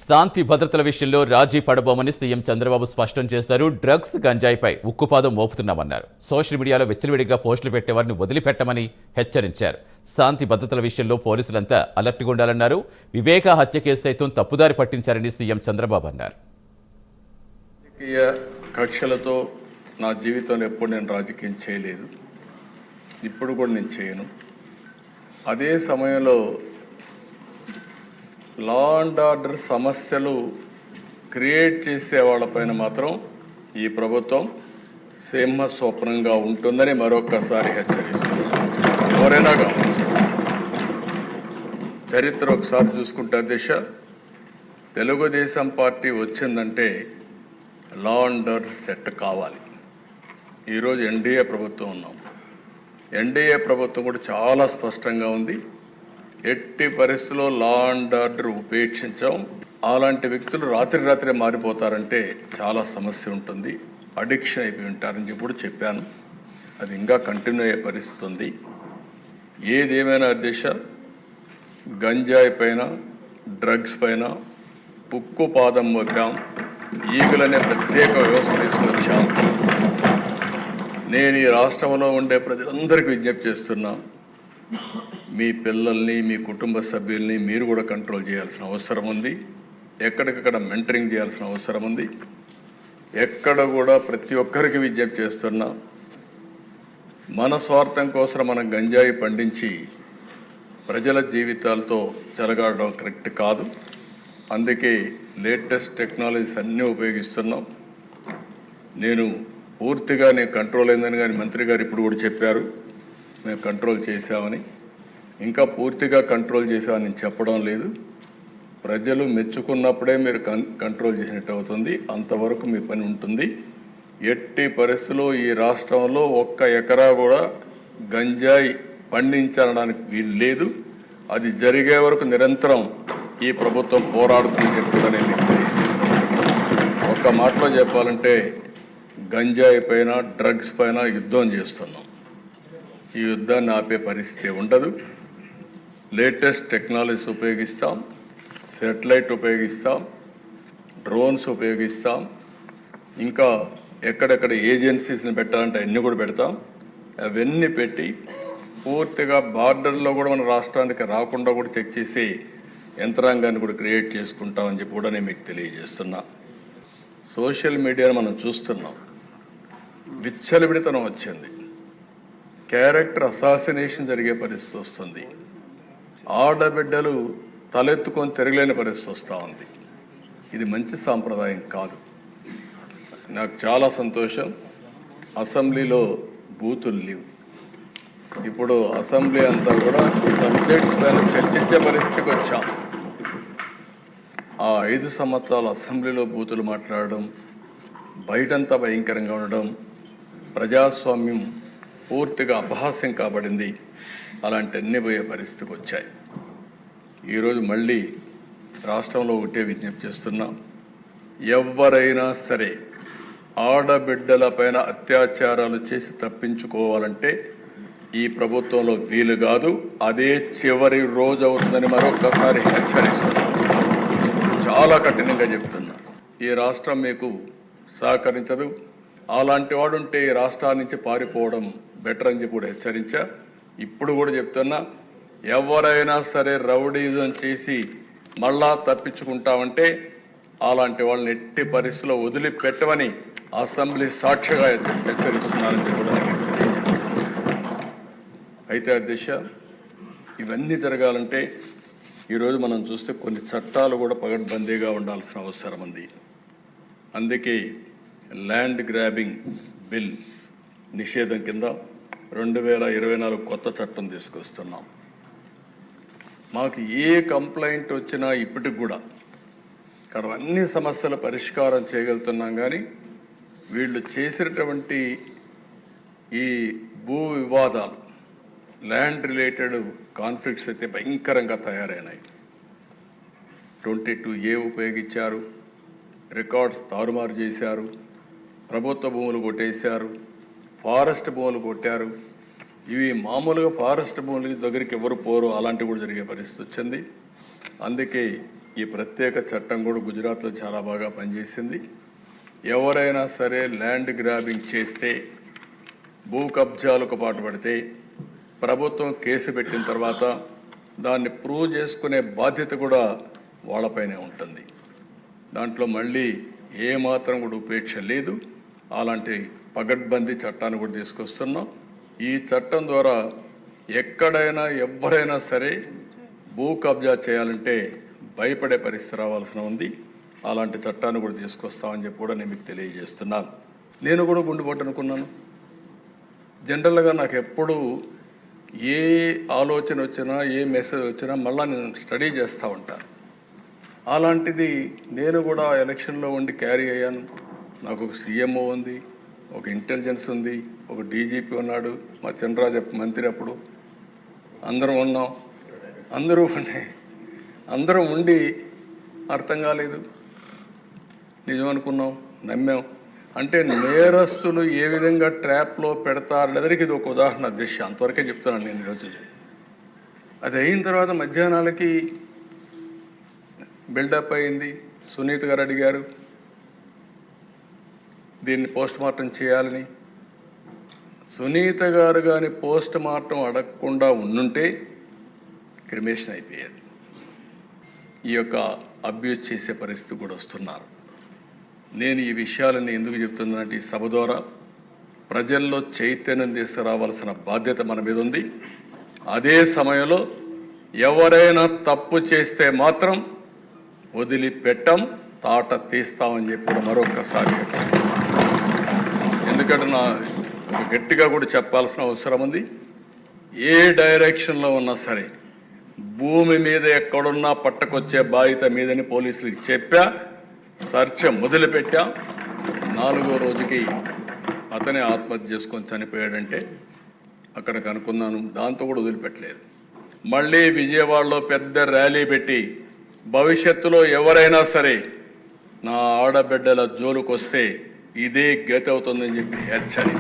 శాంతి భద్రతల విషయంలో రాజీ పడబోమని సీఎం చంద్రబాబు స్పష్టం చేశారు. డ్రగ్స్ గంజాయిపై ఉక్కుపాదం మోపుతున్నామన్నారు. సోషల్ మీడియాలో విచ్చలవిడిగా పోస్టులు పెట్టేవారిని వదిలిపెట్టమని హెచ్చరించారు. శాంతి భద్రతల విషయంలో పోలీసులంతా అలర్ట్గా ఉండాలన్నారు. వివేక హత్య కేసు సైతం తప్పుదారి పట్టించారని సీఎం చంద్రబాబు అన్నారు. కక్షలతో నా జీవితంలో ఎప్పుడు నేను రాజకీయం చేయలేదు, ఇప్పుడు కూడా నేను చేయను. అదే సమయంలో లా అండ్ ఆర్డర్ సమస్యలు క్రియేట్ చేసే వాళ్ళపైన మాత్రం ఈ ప్రభుత్వం సింహ స్వప్నంగా ఉంటుందని మరొకసారి హెచ్చరిస్తున్నాను. ఎవరైనా కావచ్చు. చరిత్ర ఒకసారి చూసుకుంటే దిశ తెలుగుదేశం పార్టీ వచ్చిందంటే లా అండ్ ఆర్డర్ సెట్ కావాలి. ఈరోజు ఎన్డీఏ ప్రభుత్వం ఉన్నాం. ఎన్డీఏ ప్రభుత్వం కూడా చాలా స్పష్టంగా ఉంది. ఎట్టి పరిస్థితుల్లో లా అండ్ ఆర్డర్ ఉపేక్షించాం. అలాంటి వ్యక్తులు రాత్రి మారిపోతారంటే చాలా సమస్య ఉంటుంది, అడిక్షన్ అయిపోయి ఉంటారని చెప్పి చెప్పాను. అది ఇంకా కంటిన్యూ అయ్యే పరిస్థితి ఉంది. ఏదేమైనా దిశ గంజాయి పైన, డ్రగ్స్ పైన ఉక్కు పాదం మోపాం. ఈగులనే ప్రత్యేక వ్యవస్థ తీసుకొచ్చాం. నేను ఈ రాష్ట్రంలో ఉండే ప్రజలందరికీ విజ్ఞప్తి చేస్తున్నా, మీ పిల్లల్ని, మీ కుటుంబ సభ్యుల్ని మీరు కూడా కంట్రోల్ చేయాల్సిన అవసరం ఉంది. ఎక్కడికక్కడ మెంటరింగ్ చేయాల్సిన అవసరం ఉంది. ఎక్కడ కూడా ప్రతి ఒక్కరికి విజ్ఞప్తి చేస్తున్నా, మన స్వార్థం కోసం మనం గంజాయి పండించి ప్రజల జీవితాలతో చెలగాడడం కరెక్ట్ కాదు. అందుకే లేటెస్ట్ టెక్నాలజీస్ అన్నీ ఉపయోగిస్తున్నాం. నేను కంట్రోల్ అయిందని కానీ మంత్రి గారు ఇప్పుడు కూడా చెప్పారు, మేము కంట్రోల్ చేశామని. ఇంకా పూర్తిగా కంట్రోల్ చేశామని చెప్పడం లేదు. ప్రజలు మెచ్చుకున్నప్పుడే మీరు కంట్రోల్ చేసినట్టు అవుతుంది. అంతవరకు మీ పని ఉంటుంది. ఎట్టి పరిస్థితుల్లో ఈ రాష్ట్రంలో 1 ఎకరా కూడా గంజాయి పండించడానికి వీలు లేదు. అది జరిగే వరకు నిరంతరం ఈ ప్రభుత్వం పోరాడుతుందని చెప్తుందనే మీకు ఒక్క మాటలో చెప్పాలంటే గంజాయి పైన, డ్రగ్స్ పైన యుద్ధం చేస్తున్నాం. ఈ యుద్ధాన్ని ఆపే పరిస్థితి ఉండదు. లేటెస్ట్ టెక్నాలజీస్ ఉపయోగిస్తాం, సెటిలైట్ ఉపయోగిస్తాం, డ్రోన్స్ ఉపయోగిస్తాం. ఇంకా ఎక్కడెక్కడ ఏజెన్సీస్ని పెట్టాలంటే అన్నీ కూడా పెడతాం. అవన్నీ పెట్టి పూర్తిగా బార్డర్లో కూడా మన రాష్ట్రానికి రాకుండా కూడా చెక్ చేసి యంత్రాంగాన్ని కూడా క్రియేట్ చేసుకుంటామని చెప్పి కూడా నేను మీకు తెలియజేస్తున్నా. సోషల్ మీడియాను మనం చూస్తున్నాం, విచ్చలవిడితనం వచ్చింది. క్యారెక్టర్ అసాసినేషన్ జరిగే పరిస్థితి వస్తుంది. ఆడబిడ్డలు తలెత్తుకొని తిరగలేని పరిస్థితి వస్తూ ఉంది. ఇది మంచి సాంప్రదాయం కాదు. నాకు చాలా సంతోషం, అసెంబ్లీలో బూతులు లేవు. ఇప్పుడు అసెంబ్లీ అంతా కూడా సబ్జెక్ట్స్ పైన చర్చించే పరిస్థితికి వచ్చాం. ఆ 5 సంవత్సరాలు అసెంబ్లీలో బూతులు మాట్లాడడం, బయటంతా భయంకరంగా ఉండడం, ప్రజాస్వామ్యం పూర్తిగా అపహాస్యం కాబడింది. అలాంటి అన్ని పోయే పరిస్థితికి వచ్చాయి. ఈరోజు మళ్ళీ రాష్ట్రంలో ఒకటే విజ్ఞప్తి చేస్తున్నాం, ఎవరైనా సరే ఆడబిడ్డల పైన అత్యాచారాలు చేసి తప్పించుకోవాలంటే ఈ ప్రభుత్వంలో వీలు కాదు. అదే చివరి రోజు అవుతుందని మరొకసారి హెచ్చరిస్తున్నాం. చాలా కఠినంగా చెప్తున్నా, ఈ రాష్ట్రం మీకు సహకరించదు. అలాంటి వాడు ఉంటే ఈ రాష్ట్రాల నుంచి పారిపోవడం బెటర్ అని చెప్పి కూడా హెచ్చరించా. ఇప్పుడు కూడా చెప్తున్నా, ఎవరైనా సరే రౌడీజం చేసి మళ్ళా తప్పించుకుంటామంటే అలాంటి వాళ్ళని ఎట్టి పరిస్థితుల్లో వదిలిపెట్టమని అసెంబ్లీ సాక్షిగా హెచ్చరిస్తున్నారని కూడా అయితే అధ్యక్ష, ఇవన్నీ జరగాలంటే ఈరోజు మనం చూస్తే కొన్ని చట్టాలు కూడా పగడ్బందీగా ఉండాల్సిన అవసరం ఉంది. అందుకే ల్యాండ్ గ్రాబింగ్ బిల్ నిషేధం కింద 2024 కొత్త చట్టం తీసుకొస్తున్నాం. మాకు ఏ కంప్లైంట్ వచ్చినా ఇప్పటికి కూడా ఇక్కడ అన్ని సమస్యల పరిష్కారం చేయగలుగుతున్నాం. కానీ వీళ్ళు చేసినటువంటి ఈ భూ వివాదాలు, ల్యాండ్ రిలేటెడ్ కాన్ఫ్లిక్ట్స్ అయితే భయంకరంగా తయారైనాయి. 22A ఉపయోగించారు, రికార్డ్స్ తారుమారు చేశారు, ప్రభుత్వ భూములు కొట్టేశారు, ఫారెస్ట్ భూములు కొట్టారు. ఇవి మామూలుగా ఫారెస్ట్ భూములకి దగ్గరికి ఎవరు పోరు, అలాంటివి కూడా జరిగే పరిస్థితి వచ్చింది. అందుకే ఈ ప్రత్యేక చట్టం కూడా గుజరాత్లో చాలా బాగా పనిచేసింది. ఎవరైనా సరే ల్యాండ్ గ్రాబింగ్ చేస్తే, భూ కబ్జాలకు పాటుపడితే ప్రభుత్వం కేసు పెట్టిన తర్వాత దాన్ని ప్రూవ్ చేసుకునే బాధ్యత కూడా వాళ్ళపైనే ఉంటుంది. దాంట్లో మళ్ళీ ఏమాత్రం కూడా ఉపేక్ష లేదు. అలాంటి పగడ్బందీ చట్టాన్ని కూడా తీసుకొస్తున్నాం. ఈ చట్టం ద్వారా ఎక్కడైనా ఎవరైనా సరే భూ కబ్జా చేయాలంటే భయపడే పరిస్థితి రావాల్సిన ఉంది. అలాంటి చట్టాన్ని కూడా తీసుకొస్తామని చెప్పి కూడా నేను మీకు తెలియజేస్తున్నాను. నేను కూడా గుండెపోటు అనుకున్నాను. జనరల్గా నాకు ఎప్పుడు ఏ ఆలోచన వచ్చినా, ఏ మెసేజ్ వచ్చినా మళ్ళీ నేను స్టడీ చేస్తూ ఉంటాను. అలాంటిది నేను కూడా ఎలక్షన్లో ఉండి క్యారీ అయ్యాను. నాకు ఒక సీఎంఓ ఉంది, ఒక ఇంటెలిజెన్స్ ఉంది, ఒక డీజీపీ ఉన్నాడు, మా చంద్రరాజు మంత్రి అప్పుడు అందరం ఉన్నాం. అందరం ఉండి అర్థం కాలేదు, నిజం అనుకున్నాం, నమ్మాం. అంటే నేరస్తులు ఏ విధంగా ట్రాప్లో పెడతారనేదానికి ఇది ఒక ఉదాహరణ దిశ. అంతవరకే చెప్తున్నాను నేను ఈరోజు. అది అయిన తర్వాత మధ్యాహ్నాలకి బిల్డప్ అయింది. సునీత గారు అడిగారు దీన్ని పోస్ట్ మార్టం చేయాలని. సునీత గారు కానీ పోస్ట్ మార్టం అడగకుండా ఉండుంటే క్రిమేషన్ అయిపోయారు. ఈ యొక్క అబ్యూజ్ చేసే పరిస్థితి కూడా వస్తున్నారు. నేను ఈ విషయాలను ఎందుకు చెప్తున్నానంటే, ఈ సభ ద్వారా ప్రజల్లో చైతన్యం తీసుకురావాల్సిన బాధ్యత మన మీద ఉంది. అదే సమయంలో ఎవరైనా తప్పు చేస్తే మాత్రం వదిలిపెట్టం, తాట తీస్తామని చెప్పి మరొకసారి ఎందుకంటే గట్టిగా కూడా చెప్పాల్సిన అవసరం ఉంది. ఏ డైరెక్షన్లో ఉన్నా సరే భూమి మీద ఎక్కడున్నా పట్టకొచ్చే బాధ్యత మీదని పోలీసులకు చెప్పా. సర్చ మొదలుపెట్టా. 4వ రోజుకి అతనే ఆత్మహత్య చేసుకొని చనిపోయాడంటే అక్కడ కనుక్కున్నాను. దాంతో కూడా వదిలిపెట్టలేదు. మళ్ళీ విజయవాడలో పెద్ద ర్యాలీ పెట్టి భవిష్యత్తులో ఎవరైనా సరే నా ఆడబిడ్డల జోలుకొస్తే ఇదే గతి అవుతుందని చెప్పి హెచ్చరి